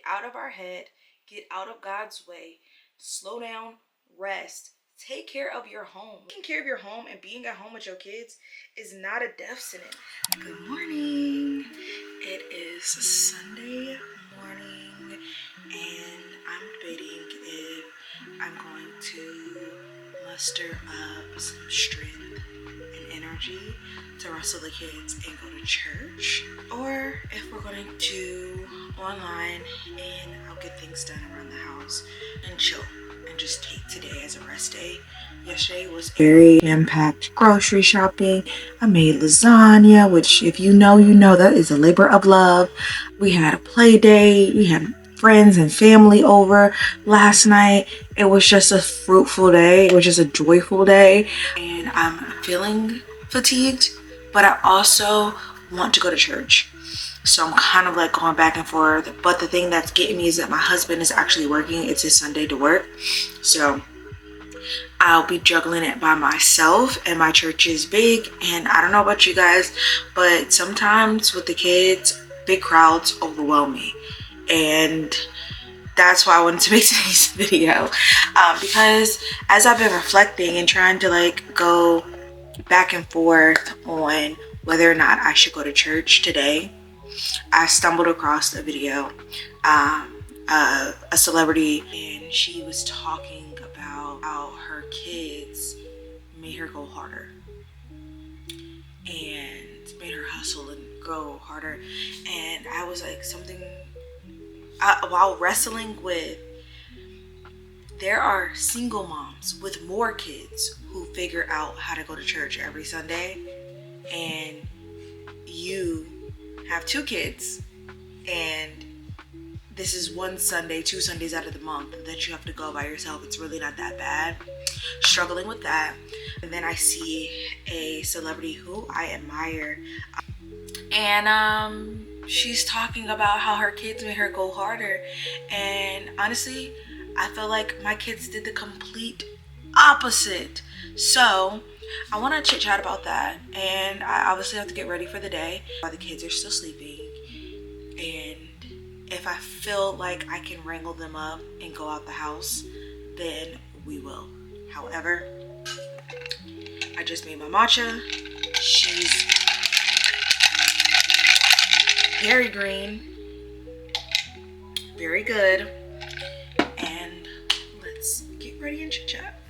out of our head, get out of God's way, slow down, rest, take care of your home. Taking care of your home and being at home with your kids is not a death sentence. Good morning. It is Sunday morning and I'm debating if I'm going to muster up some strength and energy to wrestle the kids and go to church, or if we're going to do online and I'll get things done around the house and chill and just take today as a rest day. Yesterday was very jam-packed grocery shopping. I made lasagna, which if you know, you know that is a labor of love. We had a play date. We had friends and family over last night. It was just a fruitful day. It was just a joyful day. And I'm feeling fatigued, but I also want to go to church. So I'm kind of like going back and forth. But the thing that's getting me is that my husband is actually working. It's his Sunday to work. So I'll be juggling it by myself, and my church is big. And I don't know about you guys, but sometimes with the kids, big crowds overwhelm me. And that's why I wanted to make today's video, because as I've been reflecting and trying to like go back and forth on whether or not I should go to church today, I stumbled across a video, a celebrity, and she was talking about how her kids made her go harder and made her hustle and go harder. And I was like, while wrestling with, there are single moms with more kids who figure out how to go to church every Sunday, and you have 2 kids and this is one Sunday, 2 Sundays out of the month that you have to go by yourself. It's really not that bad. Struggling with that. And then I see a celebrity who I admire, and she's talking about how her kids made her go harder. And honestly, I feel like my kids did the complete opposite. So I want to chit chat about that, and I obviously have to get ready for the day while the kids are still sleeping. And if I feel like I can wrangle them up and go out the house, then we will. However, I just made my matcha. She's very green, very good, and let's get ready and chit chat.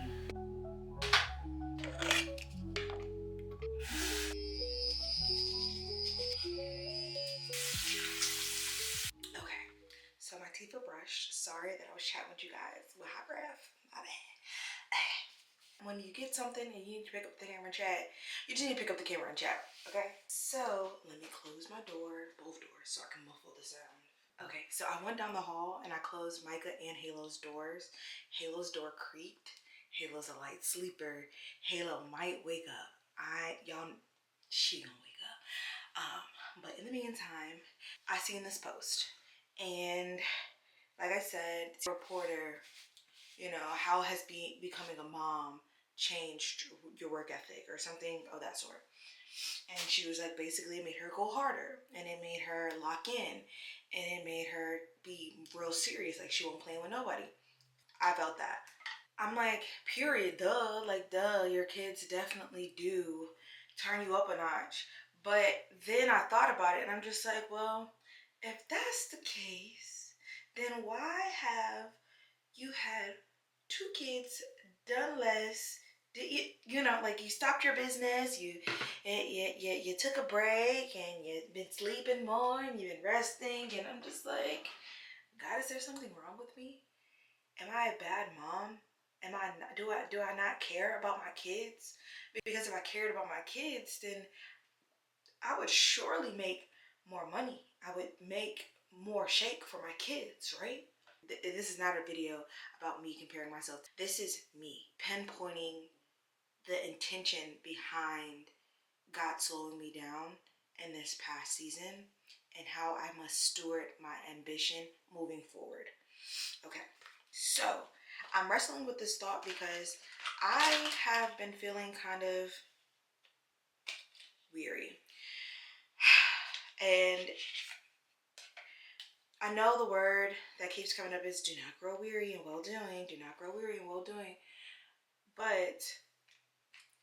Okay, so my teeth are brushed. Sorry that I was chatting with you guys with hot breath. My bad. When you get something and you need to pick up the camera and chat, you just need to pick up the camera and chat, okay? So let me close my door, both doors, so I can muffle the sound. Okay, so I went down the hall and I closed Micah and Halo's doors. Halo's door creaked. Halo's a light sleeper. Halo might wake up. She gonna wake up. But in the meantime, I seen this post, and like I said, reporter, how has becoming a mom changed your work ethic or something of that sort. And she was like, basically it made her go harder, and it made her lock in, and it made her be real serious, like she won't play with nobody. I felt that. I'm like, period, duh, like duh, your kids definitely do turn you up a notch. But then I thought about it and I'm just like, well, if that's the case, then why have you had 2 kids, done less? Did like you stopped your business, you took a break, and you've been sleeping more, and you've been resting, and I'm just like, God, is there something wrong with me? Am I a bad mom? Do I not care about my kids? Because if I cared about my kids, then I would surely make more money. I would make more shake for my kids, right? This is not a video about me comparing myself. This is me pinpointing the intention behind God slowing me down in this past season and how I must steward my ambition moving forward. Okay, so I'm wrestling with this thought because I have been feeling kind of weary. And I know the word that keeps coming up is do not grow weary in well doing. Do not grow weary in well doing. But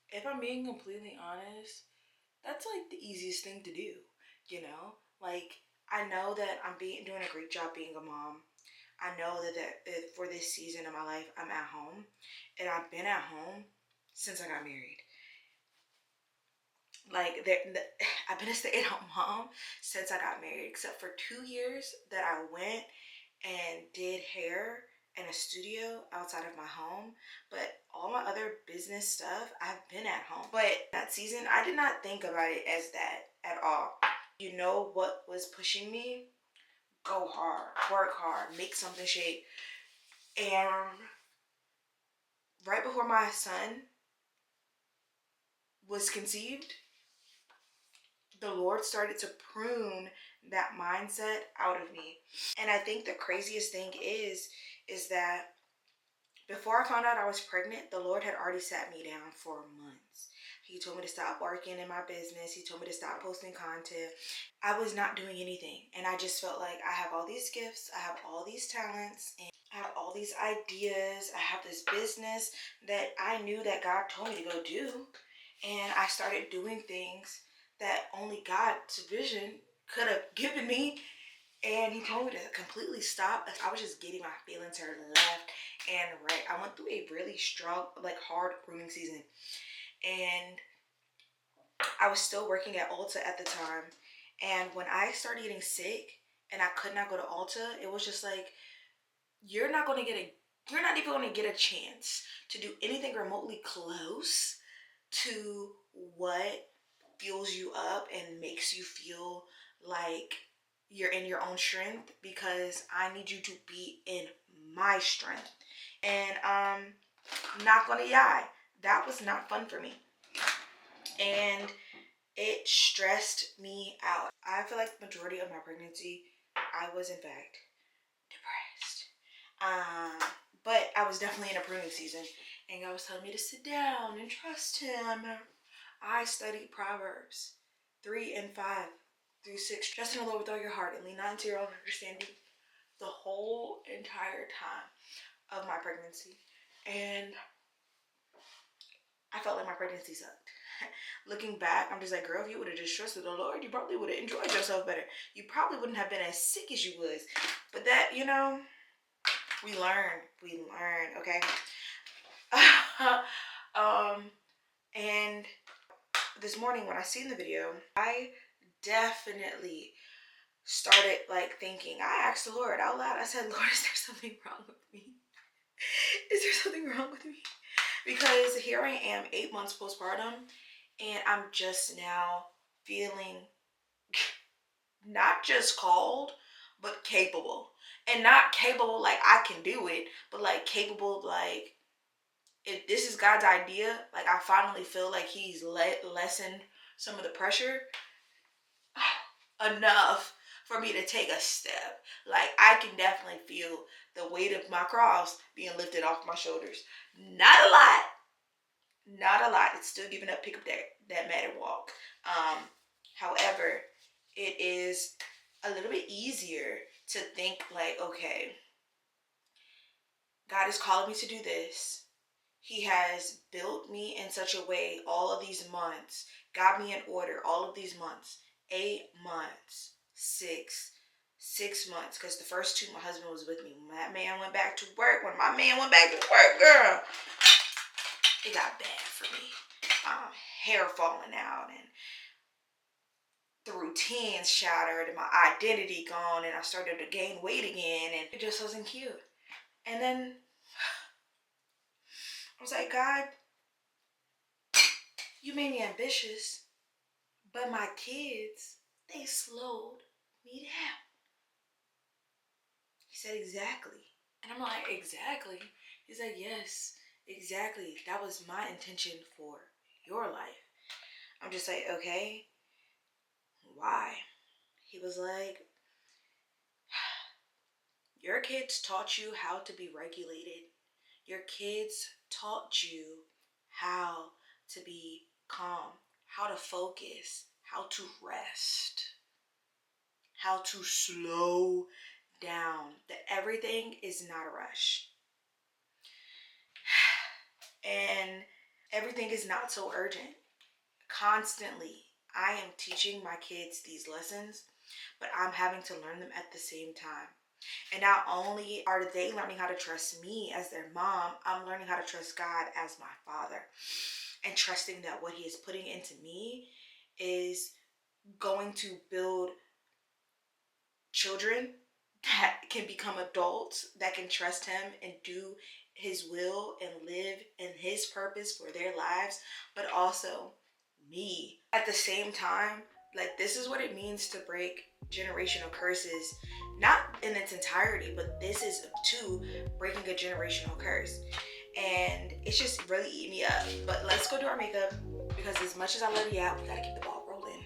if I'm being completely honest, that's like the easiest thing to do, you know? Like, I know that I'm doing a great job being a mom. I know that for this season of my life, I'm at home, and I've been at home since I got married. Like, I've been a stay-at-home mom since I got married, except for 2 years that I went and did hair in a studio outside of my home. But all my other business stuff, I've been at home. But that season, I did not think about it as that at all. You know what was pushing me? Go hard, work hard, make something shape. And right before my son was conceived, the Lord started to prune that mindset out of me. And I think the craziest thing is that before I found out I was pregnant, the Lord had already sat me down for months. He told me to stop working in my business. He told me to stop posting content. I was not doing anything. And I just felt like I have all these gifts. I have all these talents. And I have all these ideas. I have this business that I knew that God told me to go do. And I started doing things that only God's vision could have given me. And he told me to completely stop. I was just getting my feelings hurt left and right. I went through a really strong, like hard grooming season. And I was still working at Ulta at the time. And when I started getting sick and I could not go to Ulta, it was just like, you're not even going to get a chance to do anything remotely close to what fuels you up and makes you feel like you're in your own strength, because I need you to be in my strength. And not gonna lie, that was not fun for me. And it stressed me out. I feel like the majority of my pregnancy, I was in fact depressed. But I was definitely in a pruning season, and God was telling me to sit down and trust Him. I studied Proverbs 3 and 5 through 6. Trust in the Lord with all your heart and lean not into your own understanding the whole entire time of my pregnancy. And I felt like my pregnancy sucked. Looking back, I'm just like, girl, if you would have just trusted the Lord, you probably would have enjoyed yourself better. You probably wouldn't have been as sick as you was. But that, we learn, okay? And this morning when I seen the video, I definitely started like thinking. I asked the Lord out loud. I said, Lord, is there something wrong with me? Is there something wrong with me? Because here I am 8 months postpartum, and I'm just now feeling not just called, but capable. And not capable like I can do it, but like capable like if this is God's idea, like I finally feel like He's lessened some of the pressure enough for me to take a step. Like I can definitely feel the weight of my cross being lifted off my shoulders. Not a lot. Not a lot. It's still giving up, pick up that mat and walk. However, it is a little bit easier to think like, okay, God is calling me to do this. He has built me in such a way all of these months, got me in order all of these months, 8 months, 6 months, because the first 2, my husband was with me. When that man went back to work, girl, it got bad for me. Hair falling out and the routine's shattered and my identity gone, and I started to gain weight again, and it just wasn't cute. And then I was like, God, you made me ambitious, but my kids, they slowed me down. He said, exactly. And I'm like, exactly? He's like, yes, exactly. That was my intention for your life. I'm just like, okay, why? He was like, your kids taught you how to be regulated. Your kids taught you how to be calm, how to focus, how to rest, how to slow down that everything is not a rush. And everything is not so urgent. Constantly, I am teaching my kids these lessons, but I'm having to learn them at the same time. And not only are they learning how to trust me as their mom, I'm learning how to trust God as my father. And trusting that what he is putting into me is going to build children that can become adults that can trust him and do his will and live in his purpose for their lives, but also me at the same time. Like, this is what it means to break generational curses, not in its entirety, but this is too breaking a generational curse. And it's just really eating me up. But let's go do our makeup, because as much as I love you out, we gotta keep the ball rolling.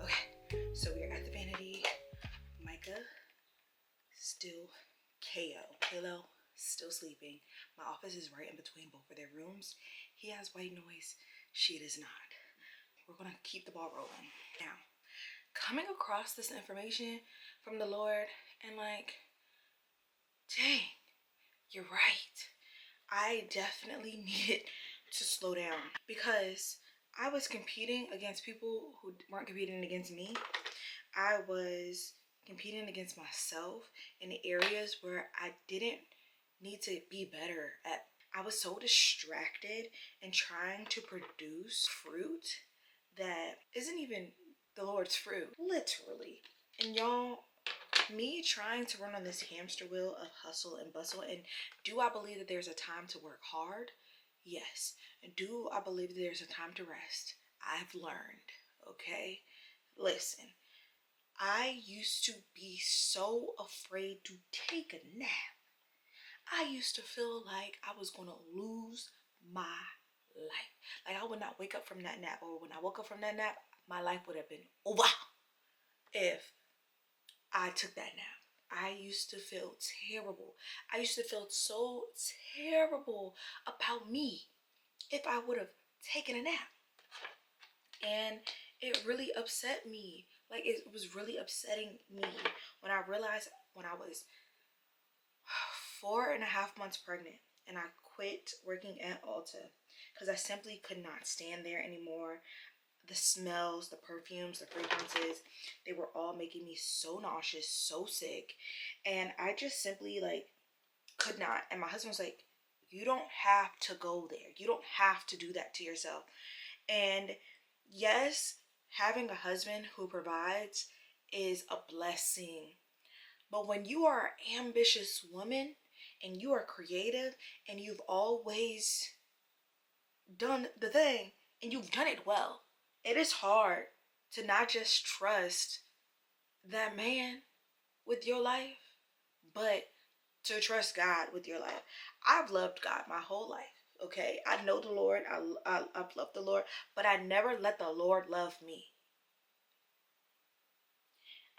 Okay, so we're at the vanity. Micah still KO. Halo still sleeping. My office is right in between both of their rooms. He has white noise. She does not. We're gonna keep the ball rolling. Now, coming across this information from the Lord, and like, dang, you're right. I definitely needed to slow down, because I was competing against people who weren't competing against me. I was competing against myself in the areas where I didn't need to be better at. I was so distracted in trying to produce fruit that isn't even the Lord's fruit, literally. And y'all, me trying to run on this hamster wheel of hustle and bustle, and do I believe that there's a time to work hard? Yes. And do I believe that there's a time to rest? I've learned, okay? Listen, I used to be so afraid to take a nap. I used to feel like I was going to lose my life. Like, I would not wake up from that nap, or when I woke up from that nap, my life would have been over if I took that nap. I used to feel terrible. I used to feel so terrible about me if I would have taken a nap. And it really upset me. Like, it was really upsetting me when I realized, when I was 4.5 months pregnant and I quit working at Ulta because I simply could not stand there anymore. The smells, the perfumes, the fragrances, they were all making me so nauseous, so sick. And I just simply, like, could not. And my husband was like, you don't have to go there. You don't have to do that to yourself. And yes, having a husband who provides is a blessing. But when you are an ambitious woman and you are creative and you've always done the thing and you've done it well, it is hard to not just trust that man with your life, but to trust God with your life. I've loved God my whole life. Okay, I know the Lord. I've loved the Lord, but I never let the Lord love me.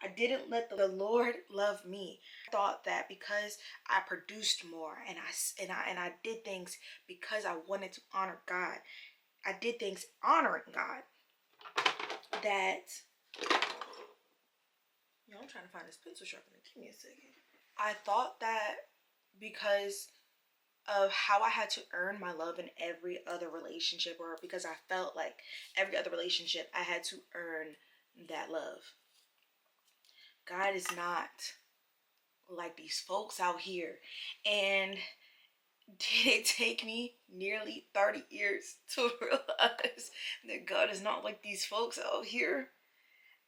I didn't let the Lord love me. I thought that because I produced more and I did things because I wanted to honor God. I did things honoring God. That, you know, I'm trying to find this pencil sharpener. Give me a second. I thought that because of how I had to earn my love in every other relationship, or because I felt like every other relationship I had to earn that love. God is not like these folks out here. And did it take me nearly 30 years to realize that God is not like these folks out here?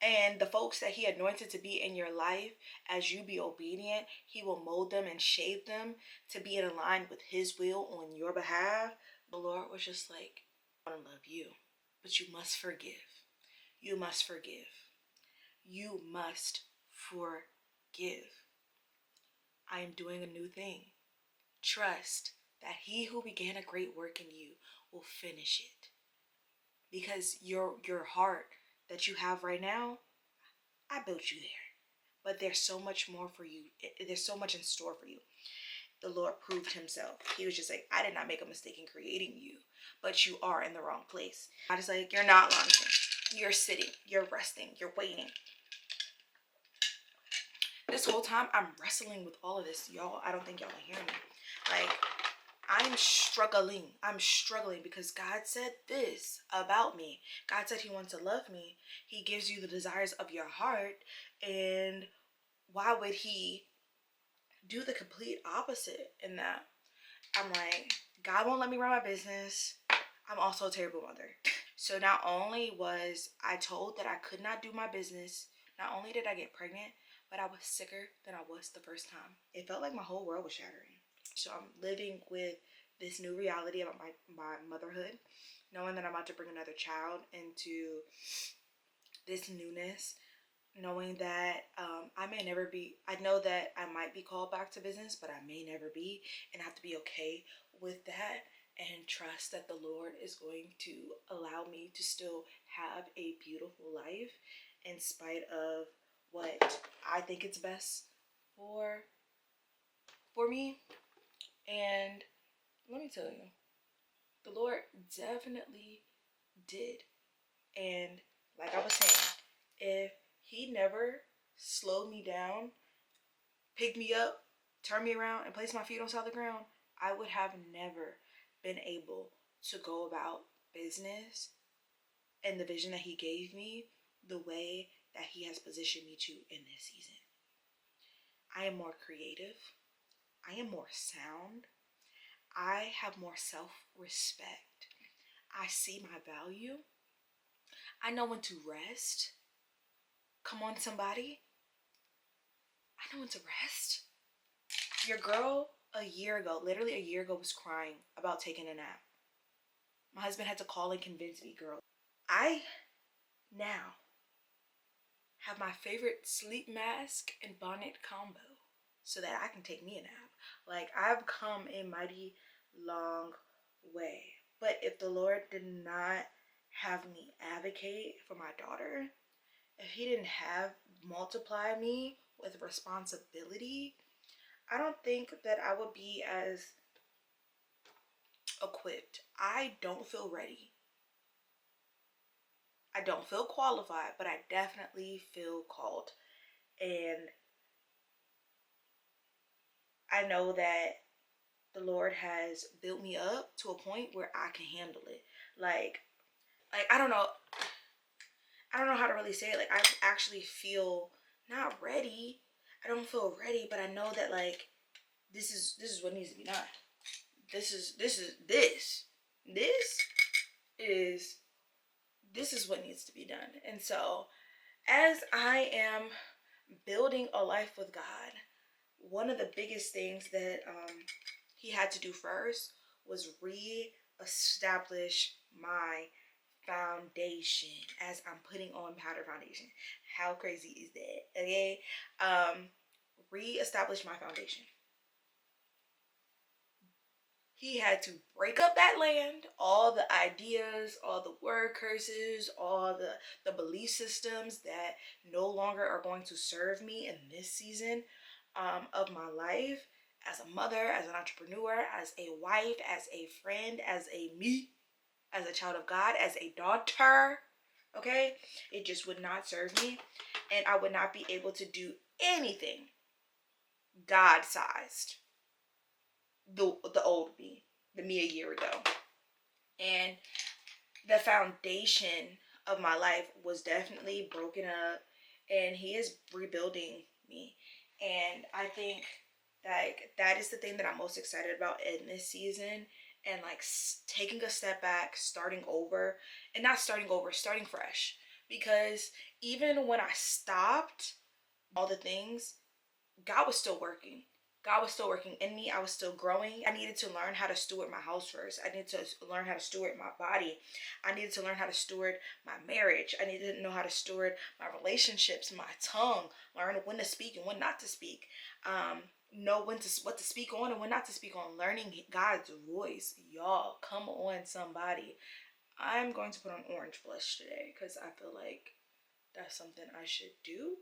And the folks that he anointed to be in your life, as you be obedient, he will mold them and shape them to be in line with his will on your behalf. The Lord was just like, I want to love you, but you must forgive. You must forgive. You must forgive. I am doing a new thing. Trust that he who began a great work in you will finish it. Because your heart that you have right now, I built you there. But there's so much more for you. There's so much in store for you. The Lord proved himself. He was just like, I did not make a mistake in creating you, but you are in the wrong place. God is like, you're not launching. You're sitting. You're resting. You're waiting. this whole time I'm wrestling with all of this, y'all. I don't think y'all are hearing me. Like, I'm struggling. I'm struggling because God said this about me. God said he wants to love me. He gives you the desires of your heart. And why would he do the complete opposite in that? I'm like, God won't let me run my business. I'm also a terrible mother. So not only was I told that I could not do my business, not only did I get pregnant, but I was sicker than I was the first time. It felt like my whole world was shattering. So I'm living with this new reality about my motherhood, knowing that I'm about to bring another child into this newness, knowing that I may never be, I know that I might be called back to business, but I may never be, and I have to be okay with that and trust that the Lord is going to allow me to still have a beautiful life in spite of what I think it's best for me. And let me tell you, the Lord definitely did. And like I was saying, if he never slowed me down, picked me up, turned me around, and placed my feet on solid ground, I would have never been able to go about business and the vision that he gave me the way that he has positioned me to in this season. I am more creative. I am more sound. I have more self-respect. I see my value. I know when to rest. Come on, somebody. I know when to rest. Your girl a year ago, literally a year ago, was crying about taking a nap. My husband had to call and convince me, girl. I now have my favorite sleep mask and bonnet combo so that I can take me a nap. Like, I've come a mighty long way. But if the Lord did not have me advocate for my daughter, if he didn't have multiply me with responsibility, I don't think that I would be as equipped. I don't feel ready. I don't feel qualified, but I definitely feel called. And I know that the Lord has built me up to a point where I can handle it. Like I don't know. I don't know how to really say it. Like, I actually feel not ready. I don't feel ready, but I know that, like, this is what needs to be done. This is what needs to be done. And so, as I am building a life with God, one of the biggest things that he had to do first was re-establish my foundation as I'm putting on powder foundation. How crazy is that? Okay. Re-establish my foundation. He had to break up that land, all the ideas, all the word curses, all the belief systems that no longer are going to serve me in this season of my life as a mother, as an entrepreneur, as a wife, as a friend, as a me, as a child of God, as a daughter. Okay? It just would not serve me, and I would not be able to do anything God-sized. The old me, the me a year ago. And the foundation of my life was definitely broken up, and he is rebuilding me. And I think like that is the thing that I'm most excited about in this season, and like taking a step back, starting over, and not starting over, starting fresh. Because even when I stopped all the things, God was still working. God was still working in me. I was still growing. I needed to learn how to steward my house first. I needed to learn how to steward my body. I needed to learn how to steward my marriage. I needed to know how to steward my relationships, my tongue, learn when to speak and when not to speak. Know what to speak on and when not to speak on. Learning God's voice. Y'all, come on, somebody. I'm going to put on orange blush today because I feel like that's something I should do.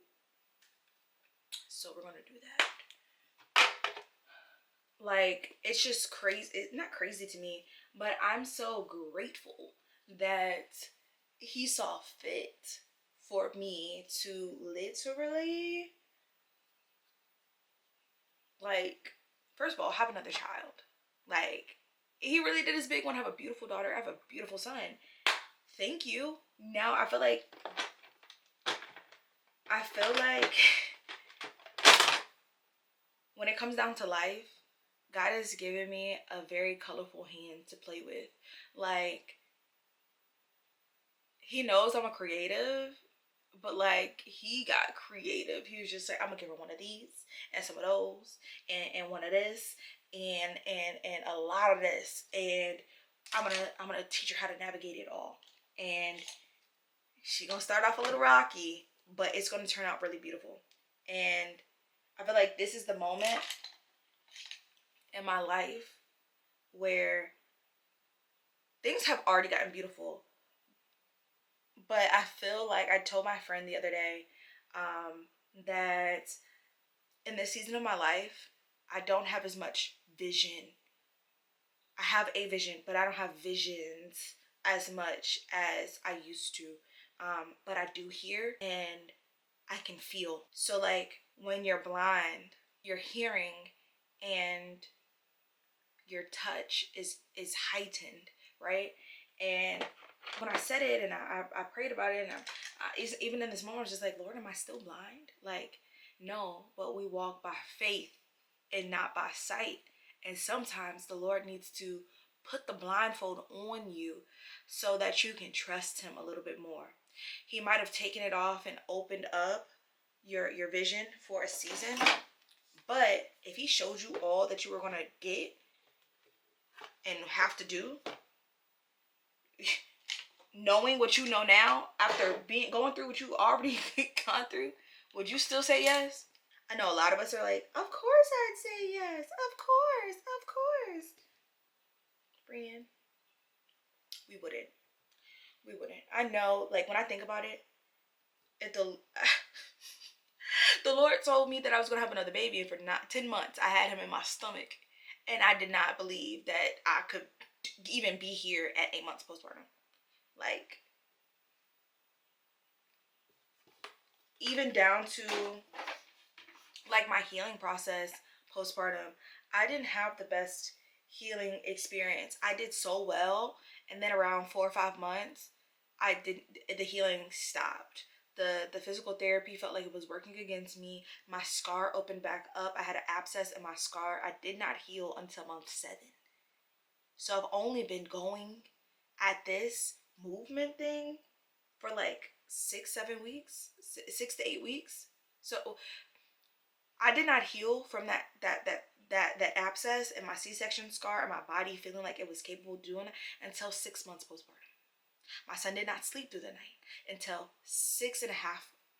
So we're going to do that. Like, it's just crazy. It's not crazy to me, but I'm so grateful that he saw fit for me to literally like, first of all, have another child. Like, he really did his big one. Have a beautiful daughter. I have a beautiful son. Thank you. Now I feel like when it comes down to life, God has given me a very colorful hand to play with. Like, he knows I'm a creative, but like, he got creative. He was just like, I'm gonna give her one of these and some of those and one of this and a lot of this, and I'm gonna teach her how to navigate it all. And she gonna start off a little rocky, but it's gonna turn out really beautiful. And I feel like this is the moment in my life where things have already gotten beautiful, but I feel like I told my friend the other day that in this season of my life, I don't have as much vision. I have a vision, but I don't have visions as much as I used to. But I do hear and I can feel. So like when you're blind, you're hearing and your touch is heightened, right? And when I said it and I prayed about it, and even in this moment, I was just like, Lord, am I still blind? Like, no, but we walk by faith and not by sight. And sometimes the Lord needs to put the blindfold on you so that you can trust him a little bit more. He might have taken it off and opened up your vision for a season, but if he showed you all that you were going to get and have to do, knowing what you know now, after going through what you already gone through, would you still say yes? I know a lot of us are like, of course I'd say yes. Of course, of course. Brian, we wouldn't. We wouldn't. I know, like, when I think about it, if the the Lord told me that I was gonna have another baby, and for not 10 months I had him in my stomach, and I did not believe that I could even be here at 8 months postpartum. Like, even down to like my healing process postpartum, I didn't have the best healing experience. I did so well, and then around 4 or 5 months, the healing stopped. The physical therapy felt like it was working against me. My scar opened back up. I had an abscess in my scar. I did not heal until month 7. So I've only been going at this movement thing for like 6 7 weeks, 6 to 8 weeks. So I did not heal from that abscess and my C-section scar and my body feeling like it was capable of doing it until 6 months postpartum. My son did not sleep through the night until 6.5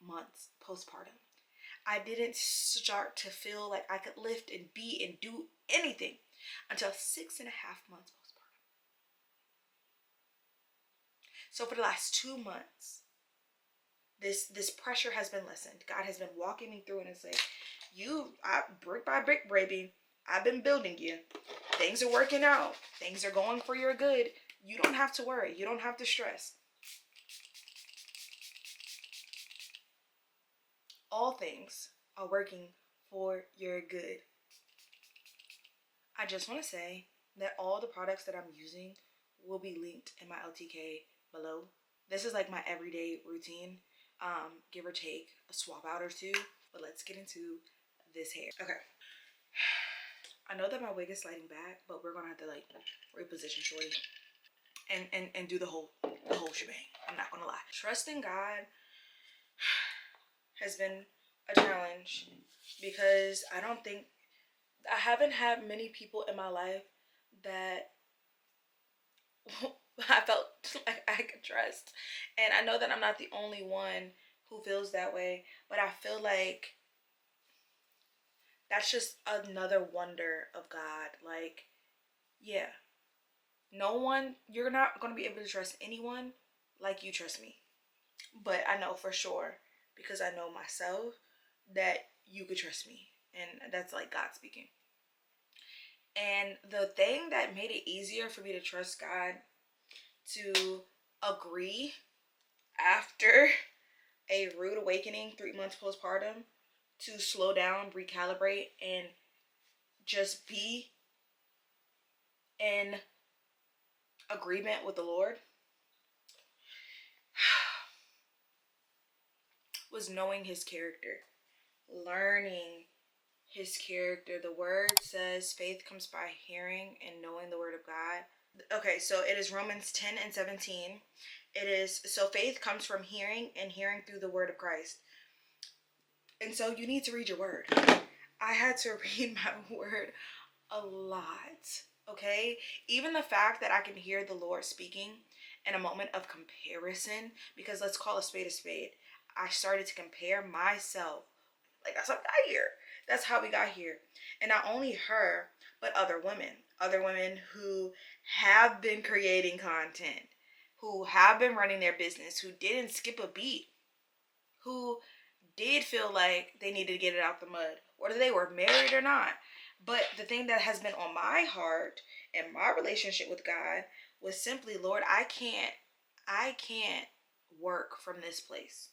months postpartum. I didn't start to feel like I could lift and be and do anything until 6.5 months postpartum. So for the last 2 months, this pressure has been lessened. God has been walking me through, and it's like, brick by brick, baby, I've been building you. Things are working out. Things are going for your good. You don't have to worry. You don't have to stress. All things are working for your good. I just want to say that all the products that I'm using will be linked in my LTK below. This is like my everyday routine, give or take a swap out or two. But let's get into this hair. Okay. I know that my wig is sliding back, but we're gonna have to like reposition shorty and do the whole shebang. I'm not gonna lie. Trusting God has been a challenge because I haven't had many people in my life that I felt like I could trust. And I know that I'm not the only one who feels that way, but I feel like that's just another wonder of God. Like, yeah, you're not going to be able to trust anyone like you trust me. But I know for sure, because I know myself, that you could trust me. And that's like God speaking. And the thing that made it easier for me to trust God, to agree after a rude awakening 3 months postpartum, to slow down, recalibrate, and just be in agreement with the Lord was knowing his character, learning his character. The word says faith comes by hearing and knowing the word of God. Okay, so it is Romans 10 and 17. It is, so faith comes from hearing and hearing through the word of Christ. And so you need to read your word. I had to read my word a lot, okay? Even the fact that I can hear the Lord speaking in a moment of comparison, because let's call a spade a spade. I started to compare myself. Like, that's how we got here. That's how we got here. And not only her, but other women who have been creating content, who have been running their business, who didn't skip a beat, who did feel like they needed to get it out the mud, whether they were married or not. But the thing that has been on my heart and my relationship with God was simply, Lord, I can't work from this place.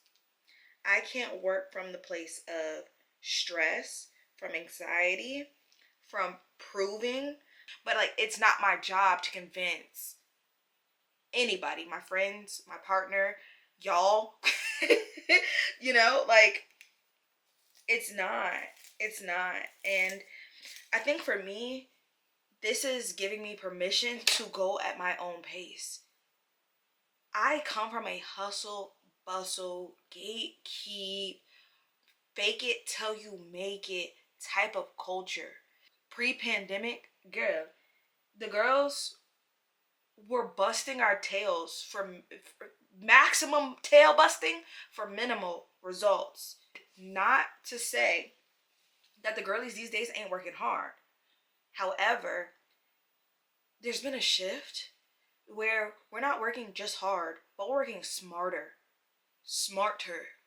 I can't work from the place of stress, from anxiety, from proving. But like, it's not my job to convince anybody, my friends, my partner, y'all. You know, like, it's not. It's not. And I think for me, this is giving me permission to go at my own pace. I come from a hustle, bustle, gatekeep, fake it till you make it type of culture. Pre-pandemic, girl, the girls were busting our tails for maximum tail busting for minimal results. Not to say that the girlies these days ain't working hard. However, there's been a shift where we're not working just hard, but we're working smarter.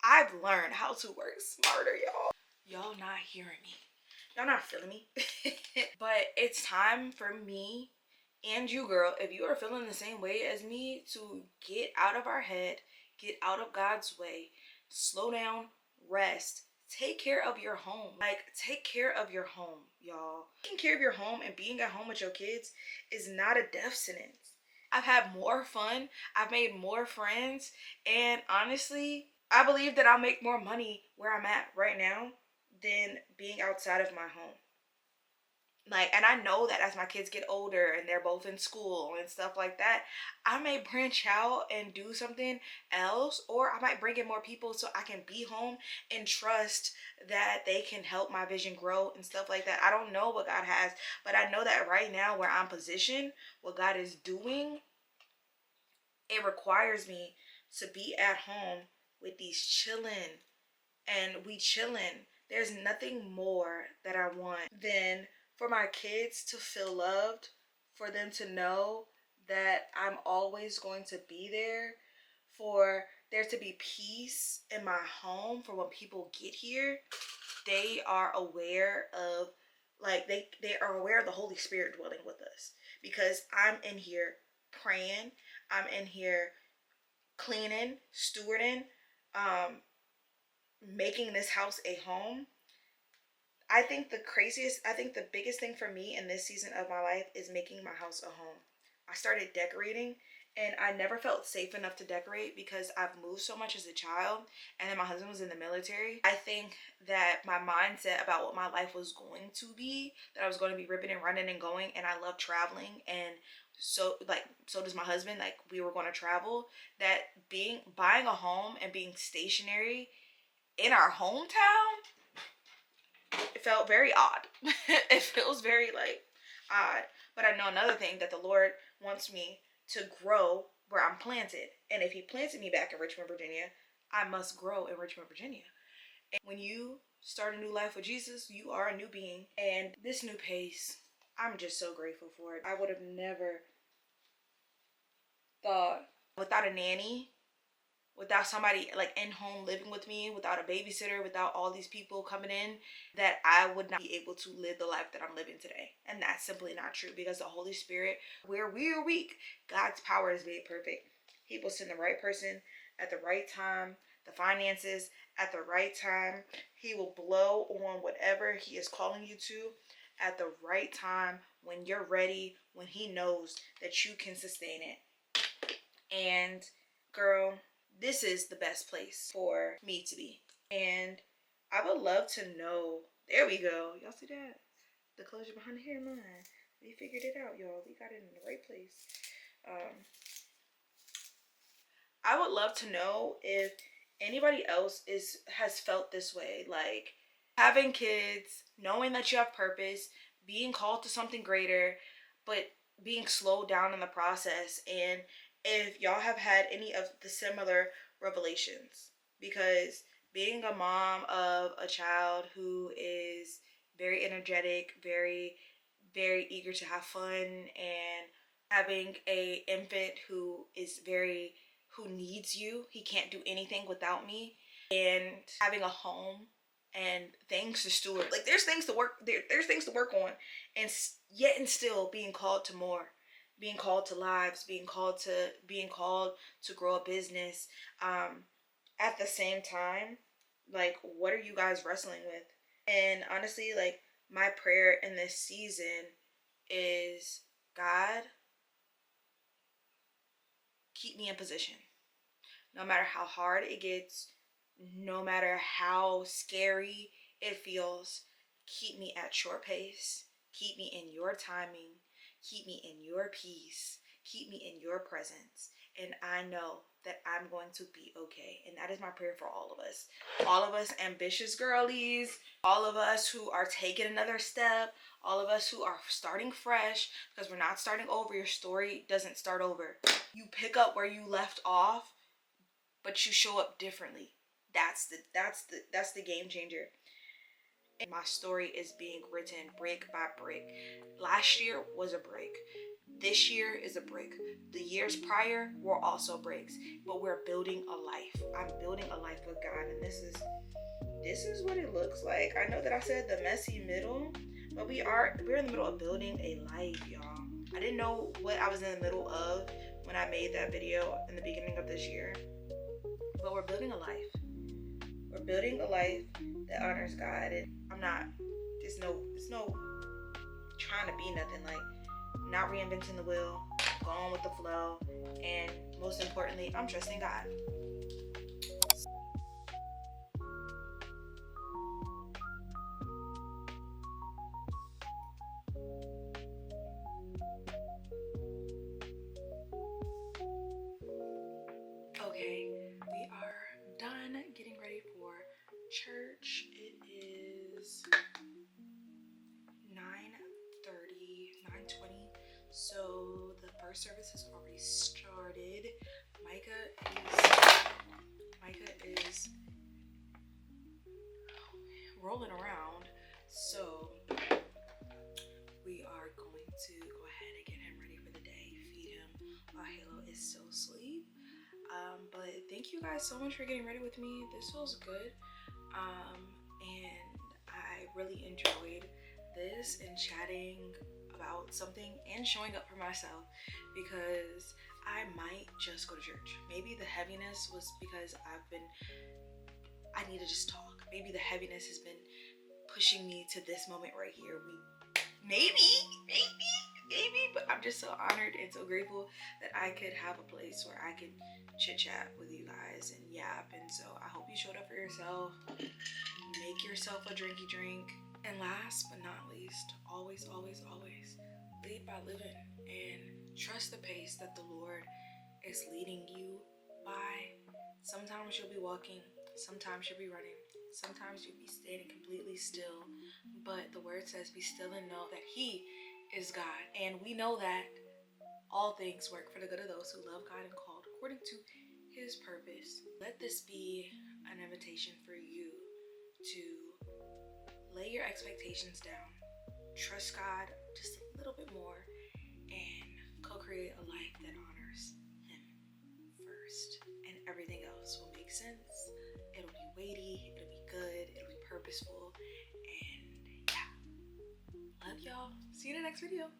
I've learned how to work smarter, y'all. Y'all not hearing me. Y'all not feeling me. But it's time for me and you, girl, if you are feeling the same way as me, to get out of our head, get out of God's way, slow down, rest, take care of your home. Like, take care of your home, y'all. Taking care of your home and being at home with your kids is not a death sentence. I've had more fun, I've made more friends, and honestly, I believe that I'll make more money where I'm at right now than being outside of my home. Like, and I know that as my kids get older and they're both in school and stuff like that, I may branch out and do something else, or I might bring in more people so I can be home and trust that they can help my vision grow and stuff like that. I don't know what God has, but I know that right now where I'm positioned, what God is doing, it requires me to be at home with these chilling, and we chilling. There's nothing more that I want than for my kids to feel loved, for them to know that I'm always going to be there, for there to be peace in my home, for when people get here, they are aware of, like, they are aware of the Holy Spirit dwelling with us, because I'm in here praying, I'm in here cleaning, stewarding, making this house a home. I think the biggest thing for me in this season of my life is making my house a home. I started decorating, and I never felt safe enough to decorate because I've moved so much as a child, and then my husband was in the military. I think that my mindset about what my life was going to be, that I was going to be ripping and running and going, and I love traveling, and so does my husband. Like, we were going to travel, that buying a home and being stationary in our hometown, it felt very odd. It feels very, like, odd. But I know another thing, that the Lord wants me to grow where I'm planted. And if he planted me back in Richmond, Virginia, I must grow in Richmond, Virginia. And when you start a new life with Jesus, you are a new being. And this new pace, I'm just so grateful for it. I would have never thought, without a nanny, without somebody like in home living with me, without a babysitter, without all these people coming in, that I would not be able to live the life that I'm living today. And that's simply not true, because the Holy Spirit, where we are weak, God's power is made perfect. He will send the right person at the right time, the finances at the right time. He will blow on whatever he is calling you to at the right time, when you're ready, when he knows that you can sustain it. And girl, this is the best place for me to be. And I would love to know, there we go. Y'all see that? The closure behind the hairline. We figured it out, y'all. We got it in the right place. I would love to know if anybody else has felt this way, like having kids, knowing that you have purpose, being called to something greater, but being slowed down in the process, and if y'all have had any of the similar revelations. Because being a mom of a child who is very energetic, very eager to have fun, and having a infant who needs you, he can't do anything without me, and having a home and things to steward, like there's things to work there's things to work on, and yet and still being called to more, being called to lives, being called to grow a business. At the same time, like, what are you guys wrestling with? And honestly, like, my prayer in this season is, God, keep me in position. No matter how hard it gets, no matter how scary it feels, keep me at your pace. Keep me in your timing. Keep me in your peace. Keep me in your presence. And I know that I'm going to be okay. And that is my prayer for all of us. All of us ambitious girlies. All of us who are taking another step. All of us who are starting fresh. Because we're not starting over. Your story doesn't start over. You pick up where you left off, but you show up differently. That's the game changer. And my story is being written brick by brick. Last year was a break. This year is a brick. The years prior were also breaks. But we're building a life. I'm building a life with God, and this is what it looks like. I know that I said the messy middle, but we're in the middle of building a life, y'all. I didn't know what I was in the middle of when I made that video in the beginning of this year. But we're building a life. We're building a life that honors God. And it's no trying to be nothing, like not reinventing the wheel, going with the flow, and most importantly, I'm trusting God. Okay, we are done getting ready for church. It is 9:20. So the first service has already started. Micah is rolling around. So we are going to go ahead and get him ready for the day, feed him while Halo is still asleep. But thank you guys so much for getting ready with me. This feels good. And I really enjoyed this and chatting about something and showing up for myself, because I might just go to church. Maybe the heaviness was because I need to just talk. Maybe the heaviness has been pushing me to this moment right here. Maybe, but I'm just so honored and so grateful that I could have a place where I could chit chat with you guys and yap. And so I hope you showed up for yourself. Make yourself a drinky drink. And last but not least, always lead by living, and trust the pace that the Lord is leading you by. Sometimes you'll be walking, sometimes you'll be running, sometimes you'll be standing completely still, but the word says be still and know that He is God. And we know that all things work for the good of those who love God and called according to His purpose. Let this be an invitation for you to lay your expectations down, trust God just a little bit more, and co-create a life that honors Him first. And everything else will make sense. It'll be weighty, it'll be good, it'll be purposeful. And yeah, love y'all. See you in the next video.